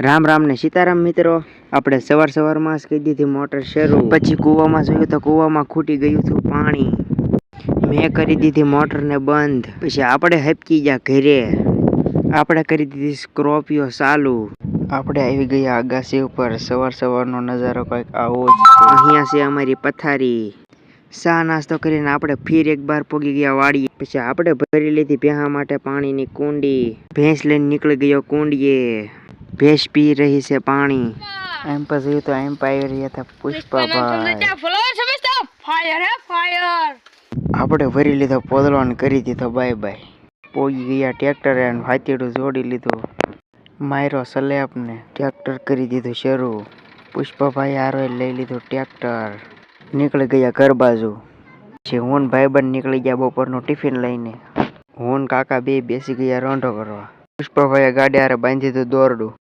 રામ રામ ને સીતારામ મિત્રો, આપણે સવારમાં જ કહી દીધી મોટર શરૂ. પછી કૂવામાં જોયું તો કૂવામાં ખૂટી ગયું હતું પાણી. મેં કરી દીધી મોટરને બંધ. પછી આપણે હપકી ગયા ઘરે. આપણે કરી દીધી સ્કોર્પિયો ચાલુ. આપણે આવી ગયા અગાસી ઉપર. સવારનો નજારો કંઈક આવો જ છે. અહીંયા છે અમારી પથારી. ચા નાસ્તો કરીને આપણે ફીર એક બાર પોગી ગયા વાડીએ. પછી આપણે ભરી લીધી ભેંસા માટે પાણીની કુંડી. ભેંસ લઈને નીકળી ગયો કુંડીએ. ભેંસ પી રહી છે પાણી. એમ પછી તો એમ પાઈ રહ્યા હતા પુષ્પાભાઈ. આપણે ભરી લીધો પોદળો અને કરી દીધો બાય બાય. પોગી ગયા ટ્રેક્ટરે અને હાથીડું જોડી લીધું. માયરો સ્લેપ ને ટ્રેક્ટર કરી દીધું શરૂ. પુષ્પાભાઈ હારો લઈ લીધું ટ્રેક્ટર. નીકળી ગયા ઘર બાજુ. પછી હું ભાઈબંધ નીકળી ગયા બપોરનું ટિફિન લઈને. હું કાકા બે બેસી ગયા રોંઢો કરવા. પુષ્પાભાઈએ ગાડી હારે બાંધી દીધું દોરડું.